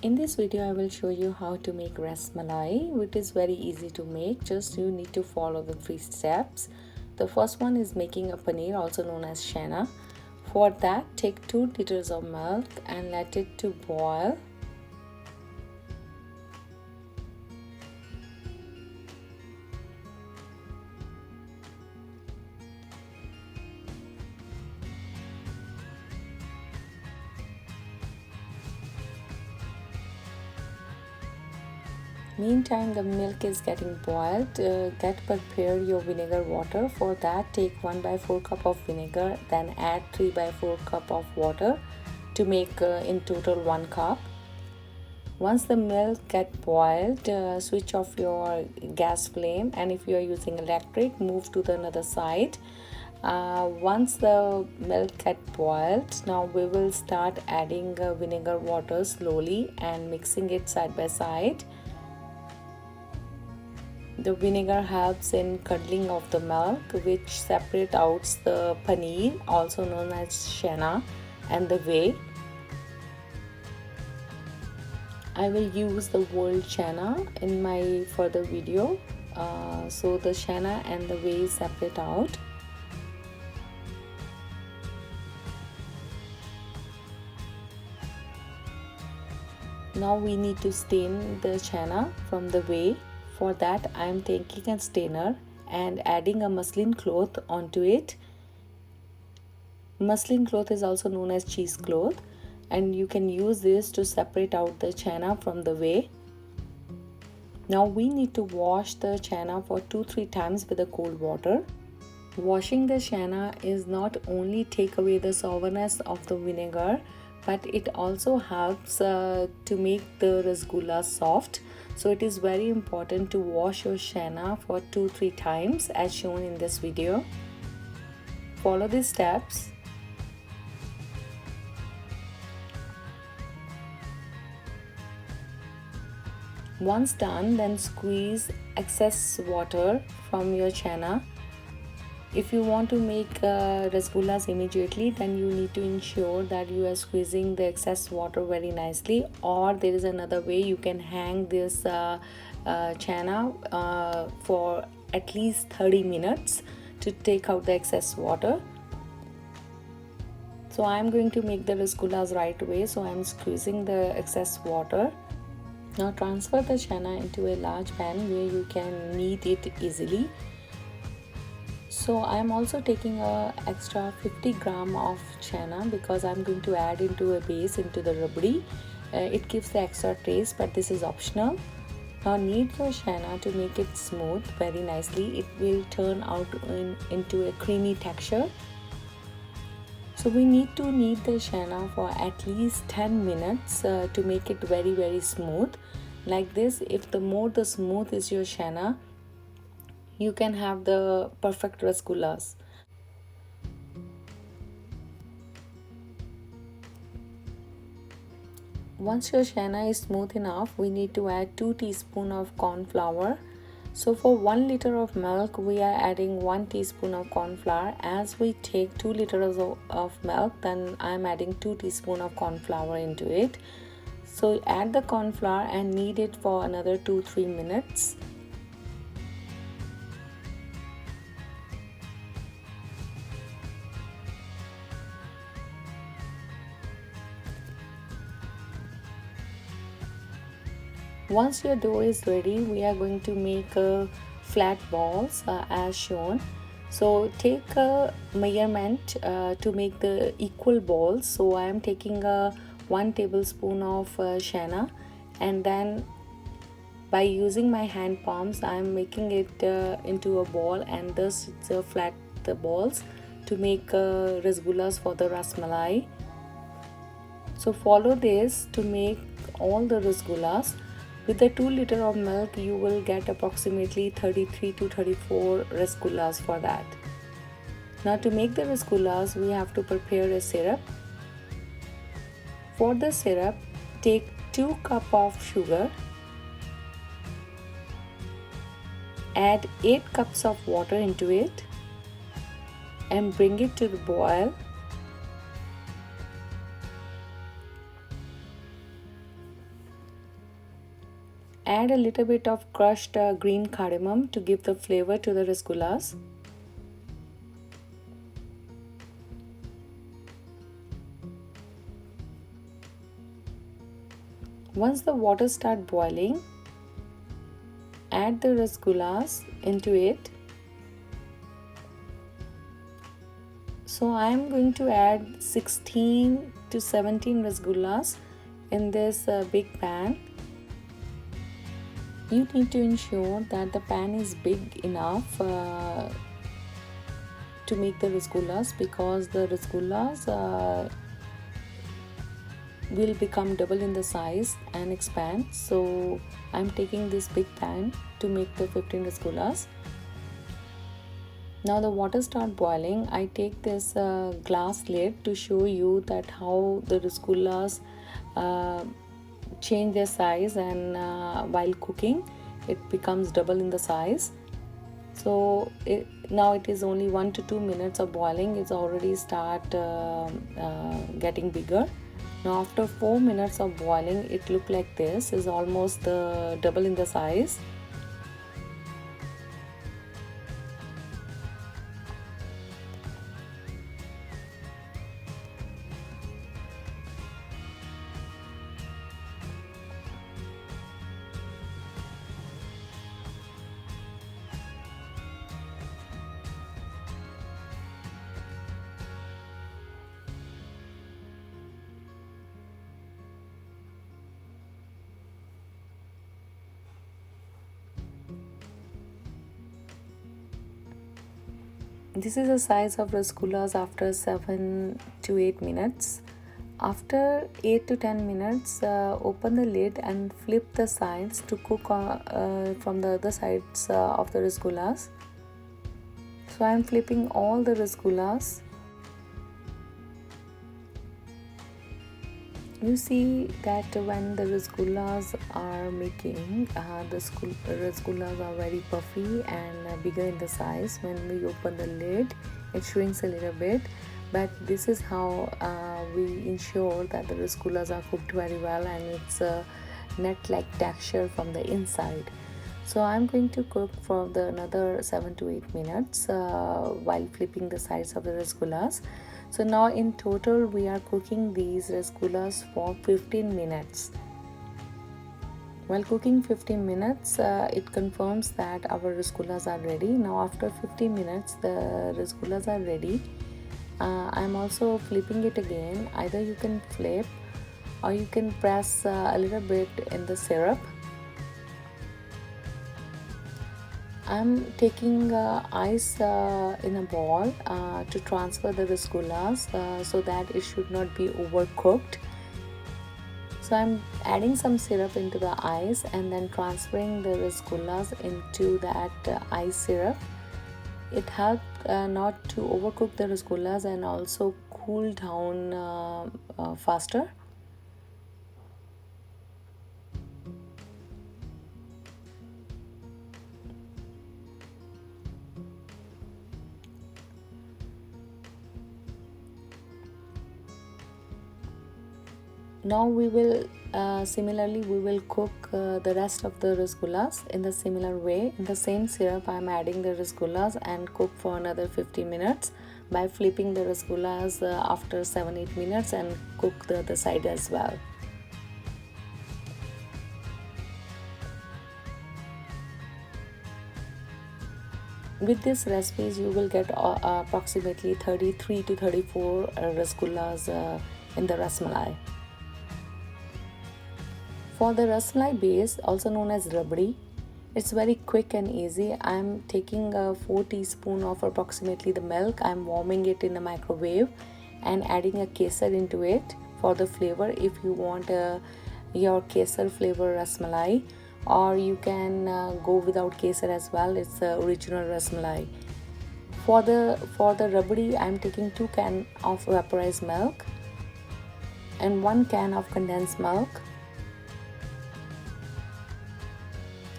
In this video I will show you how to make rasmalai, which is very easy to make. Just you need to follow the 3 steps. The first one is making a paneer, also known as CHHENA. For that, take 2 liters of milk and let it to boil. Meantime, the milk is getting boiled. Prepare your vinegar water. For that, take 1/4 cup of vinegar, then add 3/4 cup of water to make in total 1 cup. Once the milk get boiled, switch off your gas flame, and if you are using electric, move to the another side. Once the milk get boiled, now we will start adding vinegar water slowly and mixing it side by side. The vinegar helps in curdling of the milk, which separates out the paneer, also known as CHHENA, and the whey. I will use the whole CHHENA in my further video, so the CHHENA and the whey separate out. Now we need to stain the CHHENA from the whey. For that, I am taking a strainer and adding a muslin cloth onto it. Muslin cloth is also known as cheesecloth, and you can use this to separate out the CHHENA from the whey. Now we need to wash the CHHENA for 2-3 times with the cold water. Washing the CHHENA is not only take away the sourness of the vinegar, but it also helps to make the rasgulla soft. So it is very important to wash your CHHENA for 2-3 times as shown in this video. Follow these steps. Once done, then squeeze excess water from your CHHENA. If you want to make rasgullas immediately, then you need to ensure that you are squeezing the excess water very nicely, or there is another way. You can hang this CHHENA for at least 30 minutes to take out the excess water. So I am going to make the rasgullas right away, so I am squeezing the excess water. Now transfer the CHHENA into a large pan where you can knead it easily. So I am also taking a extra 50 gram of CHHENA because I am going to add into a base into the Rabri. It gives the extra taste, but this is optional. Now knead your CHHENA to make it smooth very nicely. It will turn out into a creamy texture. So we need to knead the CHHENA for at least 10 minutes to make it very smooth. Like this, if the more the smooth is your CHHENA, you can have the perfect rasgullas. Once your CHHENA is smooth enough, we need to add 2 teaspoons of corn flour. So for 1 liter of milk, we are adding 1 teaspoon of corn flour. As we take 2 liters of milk, then I am adding 2 teaspoons of corn flour into it. So add the corn flour and knead it for another 2-3 minutes. Once your dough is ready, we are going to make flat balls as shown. So take a measurement to make the equal balls. So I am taking 1 tablespoon of CHHENA, and then by using my hand palms, I am making it into a ball, and thus it's flat the balls to make rasgullas for the rasmalai. So follow this to make all the rasgullas. With the 2 liters of milk, you will get approximately 33 to 34 rasgullas for that. Now to make the rasgullas, we have to prepare a syrup. For the syrup, take 2 cups of sugar, add 8 cups of water into it, and bring it to the boil. Add a little bit of crushed green cardamom to give the flavor to the rasgullas. Once the water starts boiling, add the rasgullas into it. So I am going to add 16 to 17 rasgullas in this big pan. You need to ensure that the pan is big enough to make the rasgullas, because the rasgullas will become double in the size and expand. So I'm taking this big pan to make the 15 rasgullas. Now the water start boiling. I take this glass lid to show you that how the rasgullas change their size, and while cooking it becomes double in the size. So now it is only 1 to 2 minutes of boiling. It's already start getting bigger. Now after 4 minutes of boiling, it look like this, is almost double in the size. This is the size of rasgullas after 7 to 8 minutes. After 8 to 10 minutes, open the lid and flip the sides to cook from the other sides of the rasgullas. So I am flipping all the rasgullas. You see that when the rasgullas are making, the rasgullas are very puffy and bigger in the size. When we open the lid, it shrinks a little bit, but this is how we ensure that the rasgullas are cooked very well and it's a net-like texture from the inside. So I'm going to cook for another 7 to 8 minutes while flipping the sides of the rasgullas. So now in total we are cooking these rasgullas for 15 minutes. While cooking 15 minutes, it confirms that our rasgullas are ready. Now after 15 minutes, the rasgullas are ready. I'm also flipping it again. Either you can flip or you can press a little bit in the syrup. I'm taking ice in a ball to transfer the rasgullas so that it should not be overcooked. So I'm adding some syrup into the ice and then transferring the rasgullas into that ice syrup. It helped not to overcook the rasgullas and also cool down faster. Now we will similarly we will cook the rest of the rasgullas in the similar way. In the same syrup, I am adding the rasgullas and cook for another 15 minutes by flipping the rasgullas after 7-8 minutes and cook the other side as well. With this recipes, you will get approximately 33 to 34 rasgullas in the rasmalai. For the rasmalai base, also known as rabri, it's very quick and easy. I'm taking 4 teaspoons of approximately the milk. I'm warming it in the microwave and adding a kesar into it for the flavor. If you want your kesar flavor rasmalai, or you can go without kesar as well. It's the original rasmalai. For the rabri, I'm taking 2 cans of vaporized milk and 1 can of condensed milk.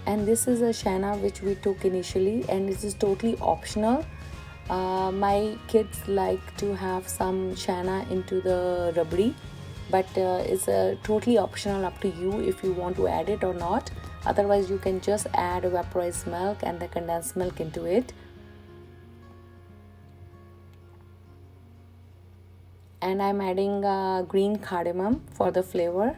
And this is a CHHENA which we took initially, and this is totally optional. My kids like to have some CHHENA into the rabri, but it's totally optional, up to you if you want to add it or not. Otherwise you can just add vaporized milk and the condensed milk into it. And I'm adding green cardamom for the flavor.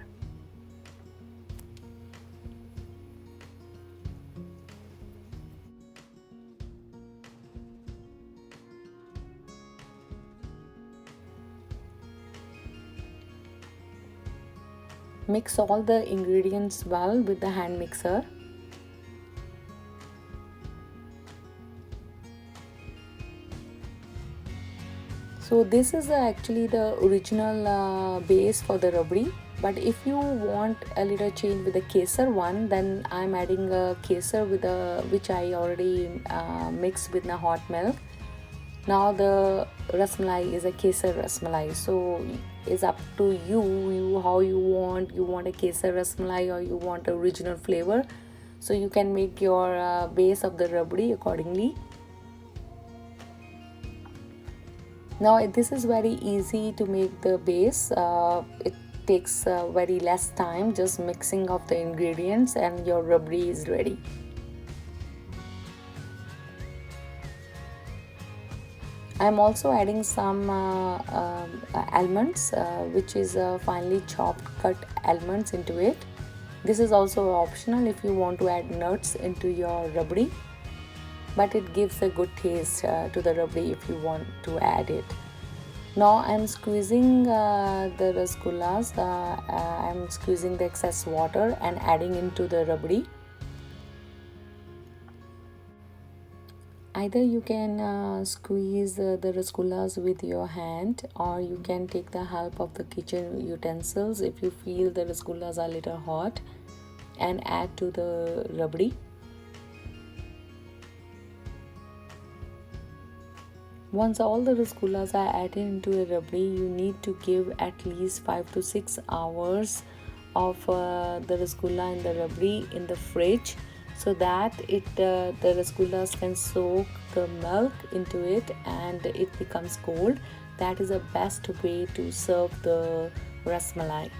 Mix all the ingredients well with the hand mixer. So this is actually the original base for the rabri, but if you want a little change with the kesar one, then I'm adding a kesar with which I already mixed with the hot milk. Now the rasmalai is a kesar rasmalai, so it's up to you how you want a kesar rasmalai or you want original flavor. So you can make your base of the rabri accordingly. Now this is very easy to make the base. It takes very less time, just mixing of the ingredients and your rabri is ready. I'm also adding some almonds, which is finely chopped cut almonds into it. This is also optional if you want to add nuts into your rabri, but it gives a good taste to the rabri if you want to add it. Now I'm squeezing the rasgullas. I'm squeezing the excess water and adding into the rabri. Either you can squeeze the rasgullas with your hand, or you can take the help of the kitchen utensils if you feel the rasgullas are a little hot, and add to the rabri. Once all the rasgullas are added into a rabri, you need to give at least 5 to 6 hours of the rasgulla in the rabri in the fridge, so that the rasgullas can soak the milk into it and it becomes cold. That is the best way to serve the rasmalai.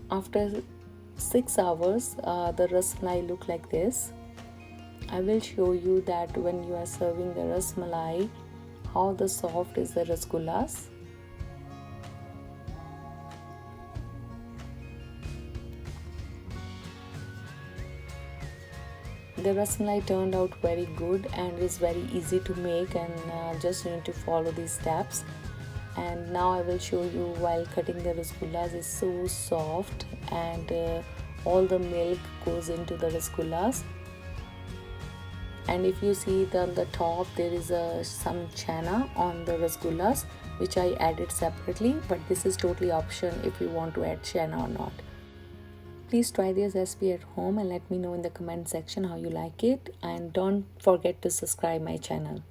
After 6 hours, the rasmalai look like this. I will show you that when you are serving the rasmalai, how the soft is the rasgullas. The rasmalai turned out very good and is very easy to make, and just need to follow these steps. And now I will show you while cutting the rasgullas. Is so soft, and all the milk goes into the rasgullas. And if you see on the top, there is some CHHENA on the rasgullas, which I added separately, but this is totally optional if you want to add CHHENA or not. Please try this recipe at home and let me know in the comment section how you like it, and don't forget to subscribe my channel.